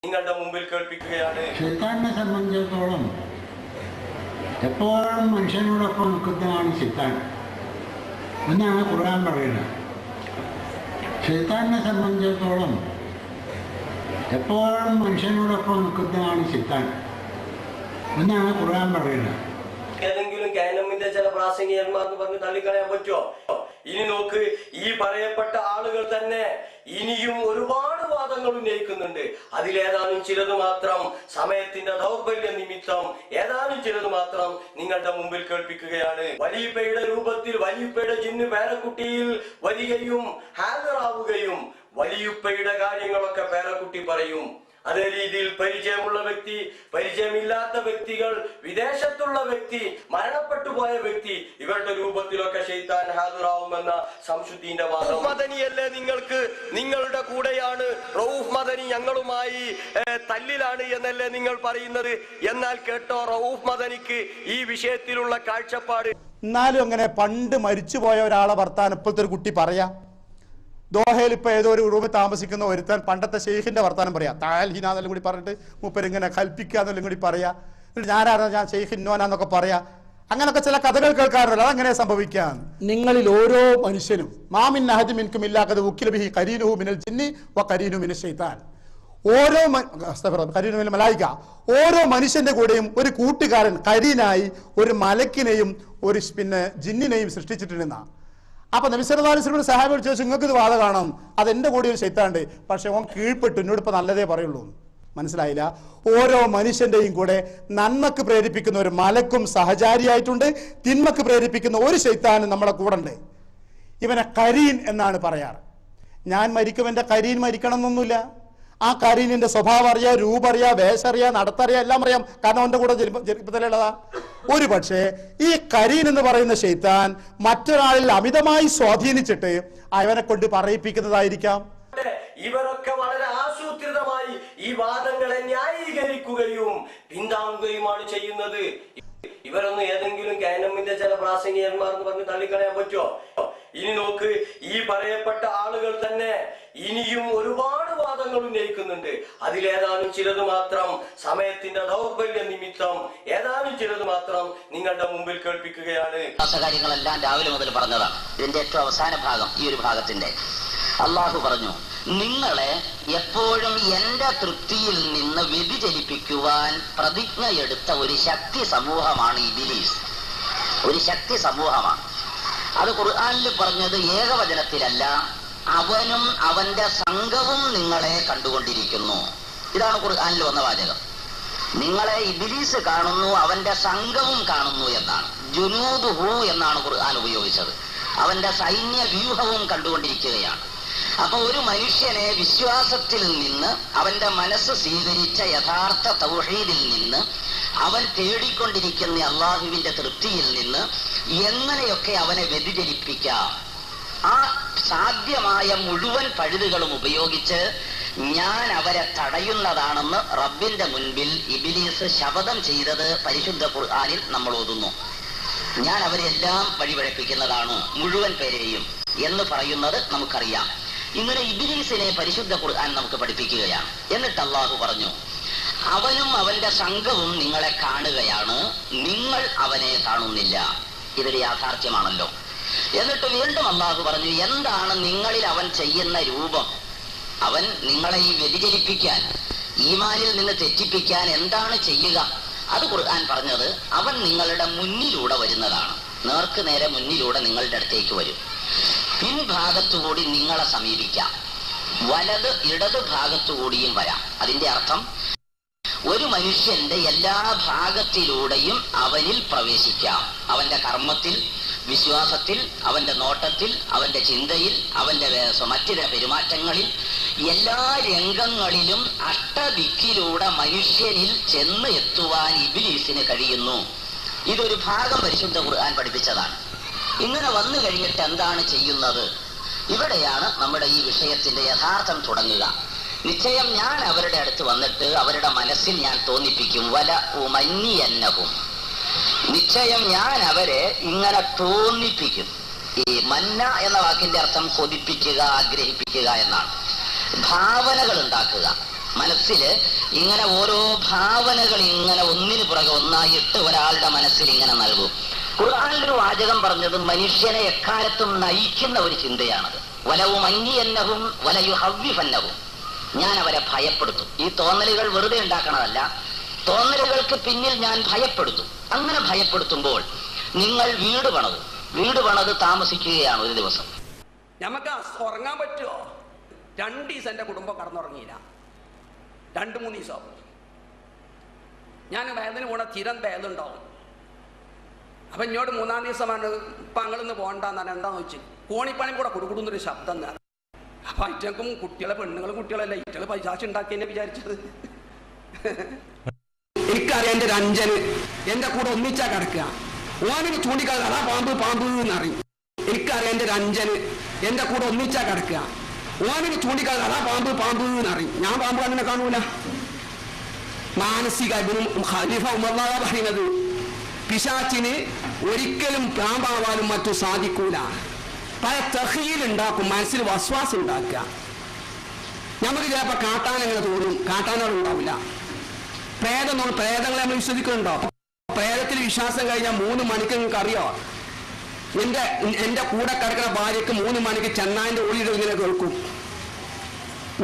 നിങ്ങളുടെ മുമ്പിൽ കേൾപ്പിക്കുകയാണ്. ശൈത്താനെ സംബന്ധിച്ചിടത്തോളം എപ്പോഴും മനുഷ്യനോടൊപ്പം നിൽക്കുന്നതാണ് ശൈത്താൻ എന്നാണ് ഖുർആൻ പറയുന്നത്. ശൈത്താനെ സംബന്ധിച്ചിടത്തോളം എപ്പോഴും മനുഷ്യനോടൊപ്പം നിൽക്കുന്നതാണ് ശൈത്താൻ എന്നാണ് ഖുർആൻ പറയുന്നത്. ഏതെങ്കിലും കാനമിന്റെ ചില പ്രാസംഗികന്മാർന്ന് പറഞ്ഞ് തള്ളിക്കളയാൻ പറ്റുമോ? ഇനി നോക്ക്, ഈ പറയപ്പെട്ട ആളുകൾ തന്നെ ഇനിയും ഒരുപാട് വാദങ്ങൾ ഉന്നയിക്കുന്നുണ്ട്. അതിലേതാനും ചിലത് മാത്രം സമയത്തിന്റെ ദൗർബല്യ നിമിത്തം ഏതാനും ചിലത് മാത്രം നിങ്ങളുടെ മുമ്പിൽ കേൾപ്പിക്കുകയാണ്. വലിയപ്പയുടെ രൂപത്തിൽ വലിയപ്പയുടെ ജിന്ന് പേരക്കുട്ടിയിൽ വരികയും ഹാജറാവുകയും വലിയുപ്പയുടെ കാര്യങ്ങളൊക്കെ പേരക്കുട്ടി പറയും. അതേ രീതിയിൽ പരിചയമുള്ള വ്യക്തി, പരിചയമില്ലാത്ത വ്യക്തികൾ, വിദേശത്തുള്ള വ്യക്തി, മരണപ്പെട്ടു പോയ വ്യക്തി, ഇവരുടെ രൂപത്തിലൊക്കെ ശൈത്താൻ ഹാജറാവുമെന്ന സംശുദ്ധിന്റെ വാദം. മദനിയല്ലേ നിങ്ങൾക്ക്, നിങ്ങളുടെ കൂടെയാണ്, റഊഫ് മദനി ഞങ്ങളുമായി തല്ലിലാണ് എന്നല്ലേ നിങ്ങൾ പറയുന്നത്? എന്നാൽ കേട്ടോ, റഊഫ് മദനിക്ക് ഈ വിഷയത്തിലുള്ള കാഴ്ചപ്പാട്. എന്നാലും അങ്ങനെ പണ്ട് മരിച്ചുപോയ ഒരാളെ വർത്താനം ഇപ്പോഴത്തെ ഒരു കുട്ടി പറയാ. ദോഹയിൽ ഇപ്പൊ ഏതോ ഒരു റൂമിൽ താമസിക്കുന്ന ഒരുത്താൻ പണ്ടത്തെ ഷെയ്ഖിന്റെ വർത്താനം പറയാ. താൽഹിനാന്നെല്ലാം കൂടി പറഞ്ഞിട്ട് മൂപ്പരിങ്ങനെ കൽപ്പിക്കാന്നെല്ലാം കൂടി പറയാ. ഞാനാണ്, ഞാൻ ഷെയ്ഖ് ഇന്നോനാന്നൊക്കെ പറയാ. അങ്ങനൊക്കെ ചില കഥകൾ കേൾക്കാറുണ്ടല്ലോ. അതെങ്ങനെ സംഭവിക്കാം? നിങ്ങളിൽ ഓരോ മനുഷ്യനും മാമിൻ അഹദി മിൻകും ഇല്ലാ ഖദ് വക്കില ബിഹി ഖരീനുഹു മിനൽ ജിന്നി വ ഖരീനു മിനശ് ശൈത്താൻ. ഓരോ ഖരീനു മിനൽ മലായിക, ഓരോ മനുഷ്യന്റെ കൂടെയും ഒരു കൂട്ടുകാരൻ ഖരീനായി ഒരു മലക്കിനെയും ഒരു ജിന്നിനെയും സൃഷ്ടിച്ചിട്ടുണ്ടെന്നാ. അപ്പൊ നബി സല്ലല്ലാഹു അലൈഹി വസല്ലം സഹാബിയോട് ചോദിച്ചു, നിങ്ങൾക്ക് ഇത് വാദ കാണാം, അതെന്റെ കൂടെ ഒരു ശൈത്താനുണ്ട്, പക്ഷെ ഓൻ കീഴ്പ്പെട്ടു, എന്നോട് ഇപ്പൊ നല്ലതേ പറയുള്ളൂ. മനസ്സിലായില്ല? ഓരോ മനുഷ്യന്റെയും കൂടെ നന്മക്ക് പ്രേരിപ്പിക്കുന്ന ഒരു മലക്കും സഹചാരിയായിട്ടുണ്ട്, തിന്മക്ക് പ്രേരിപ്പിക്കുന്ന ഒരു ശൈത്താനും നമ്മളെ കൂടെ ഉണ്ട്. ഇവനെ കരീൻ എന്നാണ് പറയാറ്. ഞാൻ മരിക്കും, എന്റെ കരീൻ മരിക്കണം എന്നൊന്നുമില്ല. ആ കരീനിന്റെ സ്വഭാവം അറിയാം, രൂപം അറിയാം, വേഷം അറിയാം, നടത്തറിയാം, എല്ലാം അറിയാം. കാരണം അവന്റെ കൂടെ ജനിപ്പത്തിലുള്ളതാ. ഒരു പക്ഷേ ഈ കരീൻ എന്ന് പറയുന്ന ശൈത്താൻ മറ്റൊരാളിൽ അമിതമായി സ്വാധീനിച്ചിട്ട് അവനെ കൊണ്ട് പറയിപ്പിക്കുന്നതായിരിക്കാം. ഇവരൊക്കെ വളരെ ആസൂത്രിതമായി ഈ വാദങ്ങളെ ന്യായീകരിക്കുകയും പിന്താങ്ങുകയുമാണ് ചെയ്യുന്നത്. ഇവരൊന്നും ഏതെങ്കിലും കാനമിന്റെ ചില പ്രാസംഗികന്മാർന്ന് പറഞ്ഞ് തള്ളിക്കളയാൻ പറ്റുമോ? ഇനി നോക്ക്, ഈ പറയപ്പെട്ട ആളുകൾ തന്നെ ഇനിയും ഒരുപാട് വാദങ്ങൾ ഉന്നയിക്കുന്നുണ്ട്. അതിലേതാനും ചിലത് മാത്രം സമയത്തിന്റെ ദൗർബല്യ നിമിത്തം ഏതാനും ചിലത് മാത്രം നിങ്ങളുടെ മുമ്പിൽ കേൾപ്പിക്കുകയാണ്. കാര്യങ്ങളെല്ലാം രാവിലെ മുതൽ പറഞ്ഞതാണ്. ഇതിന്റെ ഏറ്റവും അവസാന ഭാഗം, ഈ ഒരു ഭാഗത്തിന്റെ അള്ളാഹു പറഞ്ഞു, നിങ്ങളെ എപ്പോഴും എന്റെ തൃപ്തിയിൽ നിന്ന് വ്യതിചലിപ്പിക്കുവാൻ പ്രതിജ്ഞയെടുത്ത ഒരു ശക്തി സമൂഹമാണ് ഇബ്ലീസ്. ഒരു ശക്തി സമൂഹമാണ്. അത് ഖുർആനിൽ പറഞ്ഞത് ഏകവചനത്തിലല്ല, അവനും അവന്റെ സംഘവും നിങ്ങളെ കണ്ടുകൊണ്ടിരിക്കുന്നു. ഇതാണ് ഖുർആനിൽ വന്ന വാചകം. നിങ്ങളെ ഇബ്ലീസ് കാണുന്നു, അവന്റെ സംഘവും കാണുന്നു എന്നാണ്. ജുനൂദുഹു എന്നാണ് ഖുർആൻ ഉപയോഗിച്ചത്. അവന്റെ സൈന്യ വ്യൂഹവും കണ്ടുകൊണ്ടിരിക്കുകയാണ്. അപ്പൊ ഒരു മനുഷ്യനെ വിശ്വാസത്തിൽ നിന്ന്, അവന്റെ മനസ്സ് സ്വീകരിച്ച യഥാർത്ഥ തൗഹീദിൽ നിന്ന്, അവൻ തേടിക്കൊണ്ടിരിക്കുന്ന അള്ളാഹുവിന്റെ തൃപ്തിയിൽ നിന്ന് എങ്ങനെയൊക്കെ അവനെ വ്യതിചലിപ്പിക്കാം, ആ സാധ്യമായ മുഴുവൻ പഴുതുകളും ഉപയോഗിച്ച് ഞാൻ അവരെ തടയുന്നതാണെന്ന് റബ്ബിന്റെ മുൻപിൽ ഇബ്ലീസ് ശപഥം ചെയ്തത് പരിശുദ്ധ ഖുർആനിൽ നമ്മൾ ഓതുന്നു. ഞാൻ അവരെല്ലാം വഴിപഴപ്പിക്കുന്നതാണ്, മുഴുവൻ പേരെയും എന്ന് പറയുന്നത് നമുക്കറിയാം. ഇങ്ങനെ ഇബ്ലീസിനെ പരിശുദ്ധ ഖുർആൻ നമുക്ക് പഠിപ്പിക്കുകയാണ്. എന്നിട്ട് അള്ളാഹു പറഞ്ഞു, അവനും അവന്റെ സംഘവും നിങ്ങളെ കാണുകയാണ്, നിങ്ങൾ അവനെ കാണുന്നില്ല. ഇതൊരു യാഥാർത്ഥ്യമാണല്ലോ. എന്നിട്ട് വീണ്ടും അള്ളാഹു പറഞ്ഞു, എന്താണ് നിങ്ങളിൽ അവൻ ചെയ്യുന്ന രൂപം? അവൻ നിങ്ങളെ ഈ വ്യതിചലിപ്പിക്കാൻ, ഈമാനിൽ നിന്ന് തെറ്റിപ്പിക്കാൻ എന്താണ് ചെയ്യുക? അത് ഖുർആൻ പറഞ്ഞത്, അവൻ നിങ്ങളുടെ മുന്നിലൂടെ വരുന്നതാണ്. നേർക്ക് നേരെ മുന്നിലൂടെ നിങ്ങളുടെ അടുത്തേക്ക് വരും. പിൻഭാഗത്തുകൂടി നിങ്ങളെ സമീപിക്കാം, വലത് ഇടത് ഭാഗത്തുകൂടിയും വരാം. അതിന്റെ അർത്ഥം ഒരു മനുഷ്യന്റെ എല്ലാ ഭാഗത്തിലൂടെയും അവനിൽ പ്രവേശിക്കാം. അവന്റെ കർമ്മത്തിൽ, വിശ്വാസത്തിൽ, അവന്റെ നോട്ടത്തിൽ, അവന്റെ ചിന്തയിൽ, അവന്റെ മറ്റു പെരുമാറ്റങ്ങളിൽ, എല്ലാ രംഗങ്ങളിലും അഷ്ടദിക്കിലൂടെ മനുഷ്യനിൽ ചെന്ന് എത്തുവാൻ ഇബ്ലീസിന് കഴിയുന്നു. ഇതൊരു ഭാഗം പരിശുദ്ധ ഖുർആൻ പഠിപ്പിച്ചതാണ്. ഇങ്ങനെ വന്നു കഴിഞ്ഞിട്ട് എന്താണ് ചെയ്യുന്നത്? ഇവിടെയാണ് നമ്മുടെ ഈ വിഷയത്തിന്റെ യഥാർത്ഥം തുടങ്ങുക. നിശ്ചയം ഞാൻ അവരുടെ അടുത്ത് വന്നിട്ട് അവരുടെ മനസ്സിൽ ഞാൻ തോന്നിപ്പിക്കും, വല ഉമന്നിയന്നഹും, നിശ്ചയം ഞാൻ അവരെ ഇങ്ങനെ തോന്നിപ്പിക്കും. ഈ മന്ന എന്ന വാക്കിന്റെ അർത്ഥം കൊതിപ്പിക്കുക, ആഗ്രഹിപ്പിക്കുക എന്നാണ്. ഭാവനകൾ ഉണ്ടാക്കുക. മനസ്സില് ഇങ്ങനെ ഓരോ ഭാവനകൾ ഇങ്ങനെ ഒന്നിനു പുറകെ ഒന്നായിട്ട് ഒരാളുടെ മനസ്സിൽ ഇങ്ങനെ നൽകും. ഖുർആനിലൊരു വാചകം പറഞ്ഞത് മനുഷ്യനെ എക്കാലത്തും നയിക്കുന്ന ഒരു ചിന്തയാണത്. വലവു മഞ്ഞിയന്നഹും വലയുഹവ്വിഫന്നഹും, ഞാൻ അവരെ ഭയപ്പെടുത്തും. ഈ തോന്നലുകൾ വെറുതെ ഉണ്ടാക്കണതല്ല, തോന്നലുകൾക്ക് പിന്നിൽ ഞാൻ ഭയപ്പെടുത്തും. അങ്ങനെ ഭയപ്പെടുത്തുമ്പോൾ നിങ്ങൾ വീട് പണത് താമസിക്കുകയാണ് ഒരു ദിവസം. നമുക്ക് ഉറങ്ങാൻ പറ്റുമോ? 2 ദിവസം എൻ്റെ കുടുംബം കടന്നുറങ്ങിയില്ല. 2-3 ദിവസം ഞാൻ വേദന പോണ തീരം വേദനുണ്ടാവും. അപ്പം എന്നോട് 3-ാം ദിവസമാണ് ഇപ്പം അങ്ങളിന്ന് പോകണ്ടെന്നാണ്. എന്താണെന്ന് വെച്ച് കോണിപ്പണി കൂടെ കൊടുക്കുന്നൊരു ശബ്ദം എന്നാണ്. അപ്പം അയറ്റക്കും പെണ്ണുങ്ങളും കുട്ടികളല്ല, ഇറ്റകൾ പൈസാശ് ഉണ്ടാക്കിയെന്നെ വിചാരിച്ചത്. എനിക്കറിയാം എൻ്റെ ഒരു അഞ്ചന് എൻ്റെ കൂടെ ഒന്നിച്ചാ കിടക്കുക. ഓനൊരു ചൂണ്ടിക്കാൽ അതാ പാമ്പ് എന്നറിയും. എനിക്കറിയാം എൻ്റെ ഒരു അഞ്ചന് എൻ്റെ കൂടെ ഒന്നിച്ചാ കിടക്കുക. ഓനൊരു ചൂണ്ടിക്കാൽ അതാ പാമ്പ് എന്നറിയും. ഞാൻ പാമ്പ് അങ്ങനെ കാണൂല. മാനസിക ഖലീഫ ഉമർ പറയുന്നത് പിശാച്ചിന് ഒരിക്കലും പാമ്പാവാനും മറ്റും സാധിക്കൂല. പല തഹീലുണ്ടാക്കും, മനസ്സിൽ വസ്വാസം ഉണ്ടാക്കുക. നമുക്ക് ചിലപ്പോൾ കാട്ടാനങ്ങനെ തോന്നും, കാട്ടാനുണ്ടാവില്ല. പ്രേതങ്ങളെ നമ്മൾ വിശ്വസിക്കുന്നുണ്ടോ? പ്രേതത്തിൽ വിശ്വാസം കഴിഞ്ഞാൽ 3 മണിക്ക് നിങ്ങൾക്ക് അറിയോ, എന്റെ കൂടെ കിടക്കുന്ന ഭാര്യക്ക് 3 മണിക്ക് ചെന്നായിന്റെ ഉള്ളിൽ ഇങ്ങനെ കേൾക്കും.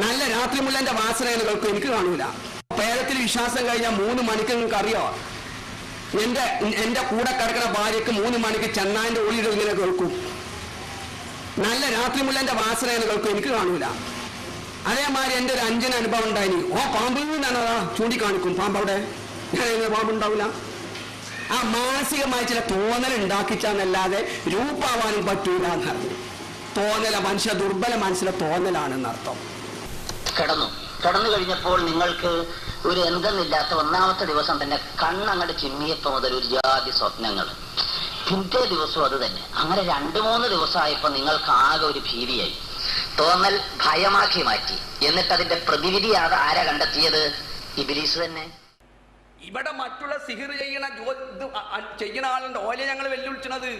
നല്ല രാത്രി മുല്ലന്റെ വാസന എന്ന് കേൾക്കും, എനിക്ക് കാണൂല. പ്രേതത്തിൽ വിശ്വാസം കഴിഞ്ഞാൽ 3 മണിക്ക് നിങ്ങൾക്ക് അറിയോ, എന്റെ കൂടെ കിടക്കുന്ന ഭാര്യക്ക് 3 മണിക്ക് ചെന്നായിന്റെ ഉള്ളിൽ ഇങ്ങനെ കേൾക്കും. നല്ല രാത്രി മുല്ലന്റെ വാസന എന്ന് കേൾക്കും, എനിക്ക് കാണൂല. അതേമാതിരി എൻ്റെ ഒരു 5 അനുഭവം ഉണ്ടായിനി. പാമ്പ് എന്നാണതാ ചൂണ്ടിക്കാണിക്കും. പാമ്പ് അവിടെ പാമ്പുണ്ടാവില്ല. ആ മാനസികമായി ചില തോന്നൽ ഉണ്ടാക്കിച്ചാന്നല്ലാതെ രൂപാവാനും പറ്റൂല എന്നറിഞ്ഞു. തോന്നല ദുർബല മനസ്സിലെ തോന്നലാണെന്നർത്ഥം. കിടന്നു കഴിഞ്ഞപ്പോൾ നിങ്ങൾക്ക് ഒരു എന്തെന്നില്ലാത്ത 1ാമത്തെ ദിവസം തന്നെ കണ്ണങ്ങോട്ട് ചിമ്മിയപ്പോ മുതൽ ഒരു ജാതി സ്വപ്നങ്ങൾ. പിറ്റേ ദിവസവും അത് തന്നെ. അങ്ങനെ 2-3 ദിവസമായപ്പോ നിങ്ങൾക്ക് ആകെ ഒരു ഭീതിയായി. തോന്നൽ ഭയമാക്കി മാറ്റി. എന്നിട്ട് അതിന്റെ പ്രതിവിധി ആരാ കണ്ടെത്തിയത്? ഇബ്ലീസ് തന്നെ. ഇവിടെ മറ്റുള്ള സിഹിർ ചെയ്യണ ആളുണ്ട്, ഓലെ ഞങ്ങൾ വെല്ലുവിളിച്ചത്.